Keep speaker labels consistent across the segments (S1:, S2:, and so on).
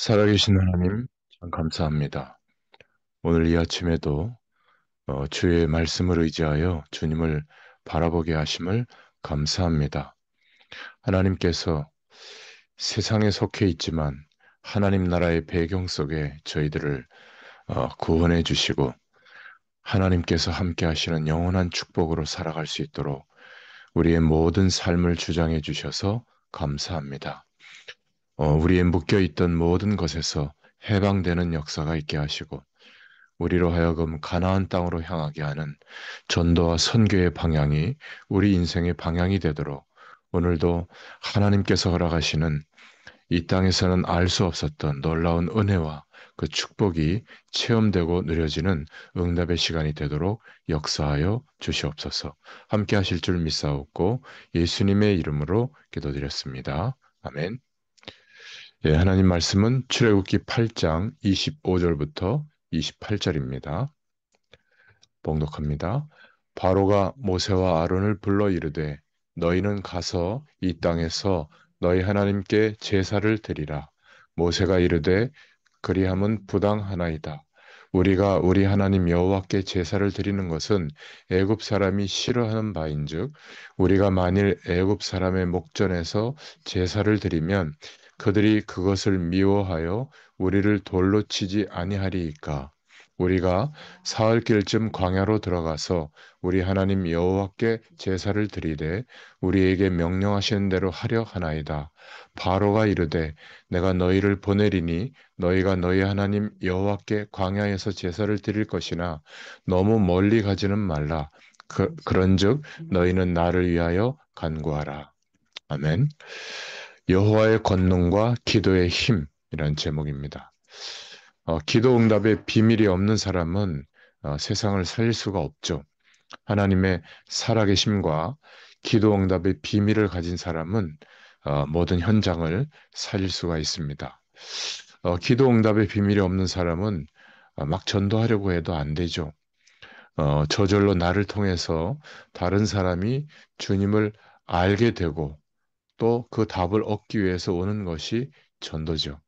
S1: 살아계신 하나님, 참 감사합니다. 오늘 이 아침에도 주의 말씀을 의지하여 주님을 바라보게 하심을 감사합니다. 하나님께서 세상에 속해 있지만 하나님 나라의 배경 속에 저희들을 구원해 주시고 하나님께서 함께 하시는 영원한 축복으로 살아갈 수 있도록 우리의 모든 삶을 주장해 주셔서 감사합니다. 우리의 묶여있던 모든 것에서 해방되는 역사가 있게 하시고 우리로 하여금 가나안 땅으로 향하게 하는 전도와 선교의 방향이 우리 인생의 방향이 되도록 오늘도 하나님께서 허락하시는 이 땅에서는 알 수 없었던 놀라운 은혜와 그 축복이 체험되고 누려지는 응답의 시간이 되도록 역사하여 주시옵소서. 함께 하실 줄 믿사옵고 예수님의 이름으로 기도드렸습니다. 아멘. 예, 하나님 말씀은 출애굽기 8장 25절부터 28절입니다. 봉독합니다. 바로가 모세와 아론을 불러 이르되 너희는 가서 이 땅에서 너희 하나님께 제사를 드리라. 모세가 이르되 그리함은 부당하나이다. 우리가 우리 하나님 여호와께 제사를 드리는 것은 애굽 사람이 싫어하는 바인즉 우리가 만일 애굽 사람의 목전에서 제사를 드리면 그들이 그것을 미워하여 우리를 돌로 치지 아니하리이까. 우리가 사흘길쯤 광야로 들어가서 우리 하나님 여호와께 제사를 드리되 우리에게 명령하시는 대로 하려 하나이다. 바로가 이르되 내가 너희를 보내리니 너희가 너희 하나님 여호와께 광야에서 제사를 드릴 것이나 너무 멀리 가지는 말라. 그런즉 너희는 나를 위하여 간구하라. 아멘. 여호와의 권능과 기도의 힘이란 제목입니다. 기도 응답에 비밀이 없는 사람은 세상을 살릴 수가 없죠. 하나님의 살아계심과 기도 응답의 비밀을 가진 사람은 모든 현장을 살릴 수가 있습니다. 기도 응답의 비밀이 없는 사람은 막 전도하려고 해도 안 되죠. 저절로 나를 통해서 다른 사람이 주님을 알게 되고 또 그 답을 얻기 위해서 오는 것이 전도죠.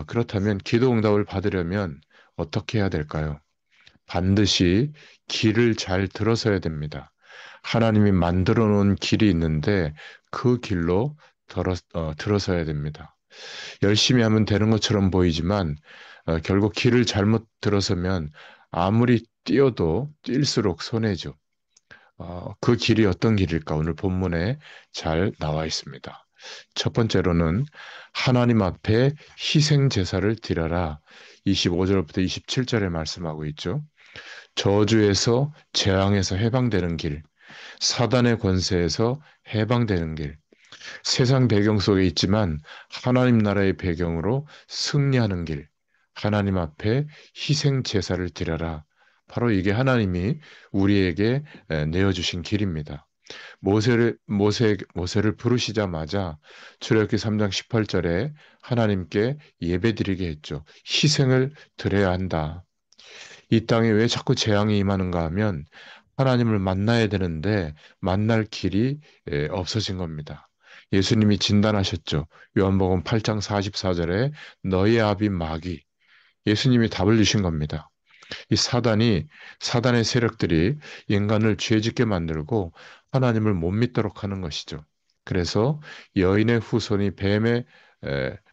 S1: 그렇다면 기도 응답을 받으려면 어떻게 해야 될까요? 반드시 길을 잘 들어서야 됩니다. 하나님이 만들어 놓은 길이 있는데 그 길로 들어서야 됩니다. 열심히 하면 되는 것처럼 보이지만 결국 길을 잘못 들어서면 아무리 뛰어도 뛸수록 손해죠. 그 길이 어떤 길일까? 오늘 본문에 잘 나와 있습니다. 첫 번째로는 하나님 앞에 희생 제사를 드려라. 25절부터 27절에 말씀하고 있죠. 저주에서 재앙에서 해방되는 길, 사단의 권세에서 해방되는 길, 세상 배경 속에 있지만 하나님 나라의 배경으로 승리하는 길, 하나님 앞에 희생 제사를 드려라. 바로 이게 하나님이 우리에게 내어주신 길입니다. 모세를 부르시자마자 출애굽기 3장 18절에 하나님께 예배드리게 했죠. 희생을 드려야 한다. 이 땅에 왜 자꾸 재앙이 임하는가 하면 하나님을 만나야 되는데 만날 길이 없어진 겁니다. 예수님이 진단하셨죠. 요한복음 8장 44절에 너희 아비 마귀. 예수님이 답을 주신 겁니다. 이 사단의 세력들이 인간을 죄짓게 만들고 하나님을 못 믿도록 하는 것이죠. 그래서 여인의 후손이 뱀의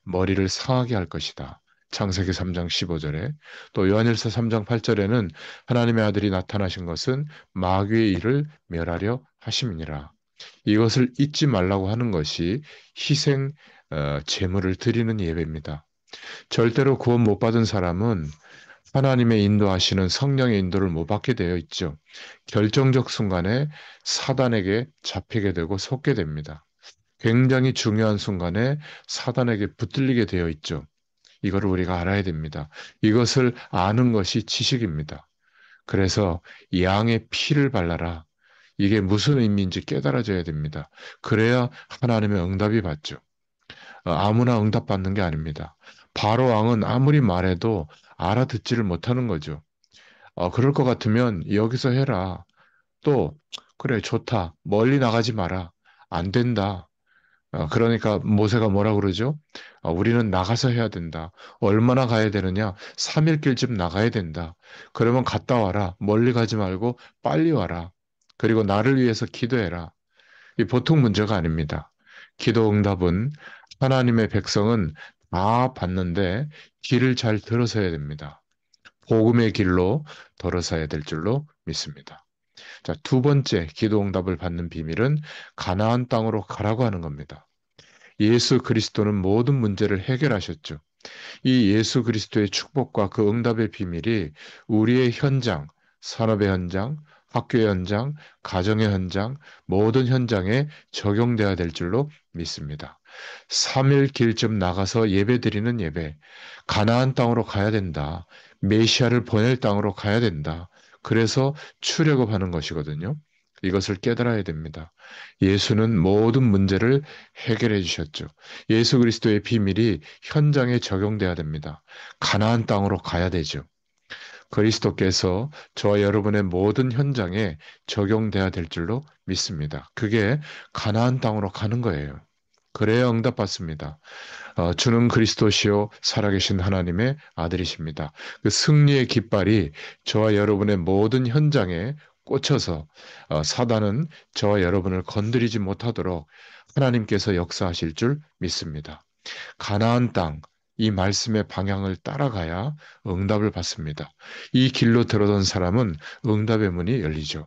S1: 머리를 상하게 할 것이다. 창세기 3장 15절에 또 요한일서 3장 8절에는 하나님의 아들이 나타나신 것은 마귀의 일을 멸하려 하심이니라. 이것을 잊지 말라고 하는 것이 희생 제물을 드리는 예배입니다. 절대로 구원 못 받은 사람은 하나님의 인도하시는 성령의 인도를 못 받게 되어 있죠. 결정적 순간에 사단에게 잡히게 되고 속게 됩니다. 굉장히 중요한 순간에 사단에게 붙들리게 되어 있죠. 이거를 우리가 알아야 됩니다. 이것을 아는 것이 지식입니다. 그래서 양의 피를 발라라. 이게 무슨 의미인지 깨달아져야 됩니다. 그래야 하나님의 응답이 받죠. 아무나 응답받는 게 아닙니다. 바로 왕은 아무리 말해도 알아듣지를 못하는 거죠. 그럴 것 같으면 여기서 해라. 또, 그래, 좋다. 멀리 나가지 마라. 안 된다. 그러니까 모세가 뭐라 그러죠? 우리는 나가서 해야 된다. 얼마나 가야 되느냐? 3일 길쯤 나가야 된다. 그러면 갔다 와라. 멀리 가지 말고 빨리 와라. 그리고 나를 위해서 기도해라. 이 보통 문제가 아닙니다. 기도 응답은 하나님의 백성은 다 받는데 길을 잘 들어서야 됩니다. 복음의 길로 들어서야 될 줄로 믿습니다. 자, 두 번째 기도 응답을 받는 비밀은 가나안 땅으로 가라고 하는 겁니다. 예수 그리스도는 모든 문제를 해결하셨죠. 이 예수 그리스도의 축복과 그 응답의 비밀이 우리의 현장, 산업의 현장, 학교의 현장, 가정의 현장, 모든 현장에 적용돼야 될 줄로 믿습니다. 3일 길쯤 나가서 예배드리는 예배, 가나안 땅으로 가야 된다. 메시아를 보낼 땅으로 가야 된다. 그래서 출애굽하는 것이거든요. 이것을 깨달아야 됩니다. 예수는 모든 문제를 해결해 주셨죠. 예수 그리스도의 비밀이 현장에 적용돼야 됩니다. 가나안 땅으로 가야 되죠. 그리스도께서 저와 여러분의 모든 현장에 적용돼야 될 줄로 믿습니다. 그게 가나안 땅으로 가는 거예요. 그래야 응답받습니다. 주는 그리스도시요 살아계신 하나님의 아들이십니다. 그 승리의 깃발이 저와 여러분의 모든 현장에 꽂혀서 사단은 저와 여러분을 건드리지 못하도록 하나님께서 역사하실 줄 믿습니다. 가나안 땅, 이 말씀의 방향을 따라가야 응답을 받습니다. 이 길로 들어선 사람은 응답의 문이 열리죠.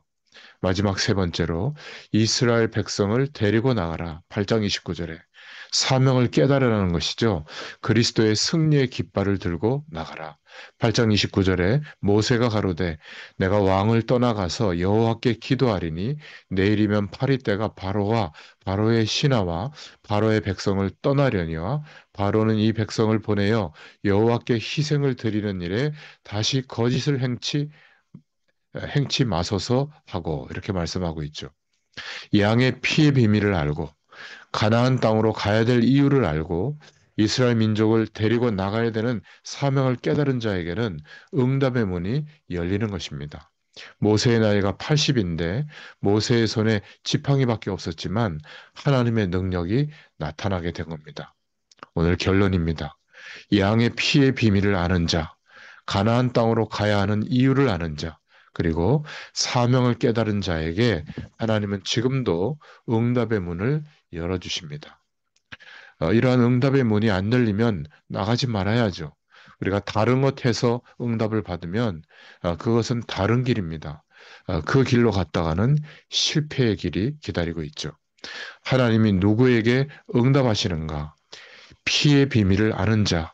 S1: 마지막 세 번째로 이스라엘 백성을 데리고 나가라. 8장 29절에 사명을 깨달으라는 것이죠. 그리스도의 승리의 깃발을 들고 나가라. 8장 29절에 모세가 가로되 내가 왕을 떠나가서 여호와께 기도하리니 내일이면 파리떼가 바로와 바로의 신하와 바로의 백성을 떠나려니와 바로는 이 백성을 보내어 여호와께 희생을 드리는 일에 다시 거짓을 행치 마소서 하고 이렇게 말씀하고 있죠. 양의 피의 비밀을 알고 가나안 땅으로 가야 될 이유를 알고 이스라엘 민족을 데리고 나가야 되는 사명을 깨달은 자에게는 응답의 문이 열리는 것입니다. 모세의 나이가 80인데 모세의 손에 지팡이밖에 없었지만 하나님의 능력이 나타나게 된 겁니다. 오늘 결론입니다. 양의 피의 비밀을 아는 자, 가나안 땅으로 가야 하는 이유를 아는 자, 그리고 사명을 깨달은 자에게 하나님은 지금도 응답의 문을 열어주십니다. 이러한 응답의 문이 안 열리면 나가지 말아야죠. 우리가 다른 것 해서 응답을 받으면 그것은 다른 길입니다. 그 길로 갔다가는 실패의 길이 기다리고 있죠. 하나님이 누구에게 응답하시는가? 피의 비밀을 아는 자,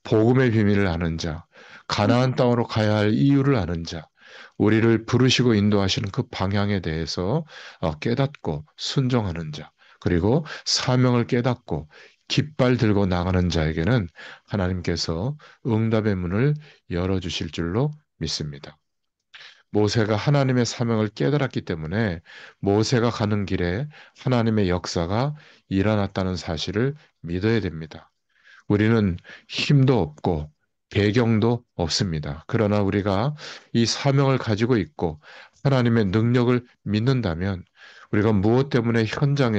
S1: 복음의 비밀을 아는 자, 가나안 땅으로 가야 할 이유를 아는 자, 우리를 부르시고 인도하시는 그 방향에 대해서 깨닫고 순종하는 자, 그리고 사명을 깨닫고 깃발 들고 나가는 자에게는 하나님께서 응답의 문을 열어주실 줄로 믿습니다. 모세가 하나님의 사명을 깨달았기 때문에 모세가 가는 길에 하나님의 역사가 일어났다는 사실을 믿어야 됩니다. 우리는 힘도 없고 배경도 없습니다. 그러나 우리가 이 사명을 가지고 있고 하나님의 능력을 믿는다면 우리가 무엇 때문에 현장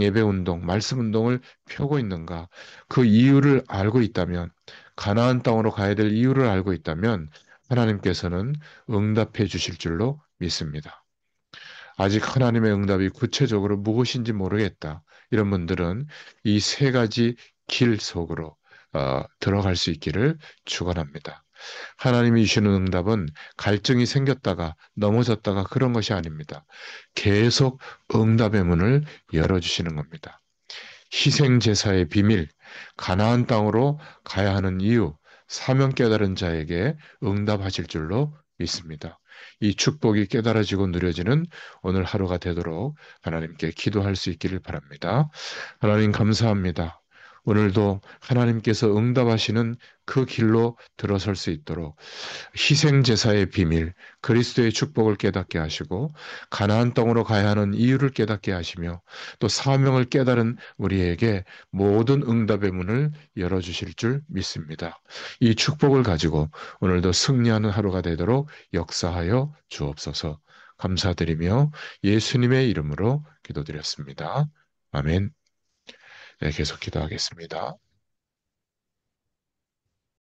S1: 예배 운동, 말씀 운동을 펴고 있는가? 그 이유를 알고 있다면 가나안 땅으로 가야 될 이유를 알고 있다면 하나님께서는 응답해 주실 줄로 믿습니다. 아직 하나님의 응답이 구체적으로 무엇인지 모르겠다. 이런 분들은 이 세 가지 길 속으로 들어갈 수 있기를 축원합니다. 하나님이 주시는 응답은 갈증이 생겼다가 넘어졌다가 그런 것이 아닙니다. 계속 응답의 문을 열어주시는 겁니다. 희생 제사의 비밀, 가나안 땅으로 가야 하는 이유, 사명 깨달은 자에게 응답하실 줄로 믿습니다. 이 축복이 깨달아지고 누려지는 오늘 하루가 되도록 하나님께 기도할 수 있기를 바랍니다. 하나님 감사합니다. 오늘도 하나님께서 응답하시는 그 길로 들어설 수 있도록 희생 제사의 비밀, 그리스도의 축복을 깨닫게 하시고 가나안 땅으로 가야 하는 이유를 깨닫게 하시며 또 사명을 깨달은 우리에게 모든 응답의 문을 열어주실 줄 믿습니다. 이 축복을 가지고 오늘도 승리하는 하루가 되도록 역사하여 주옵소서. 감사드리며 예수님의 이름으로 기도드렸습니다. 아멘. 네, 계속 기도하겠습니다.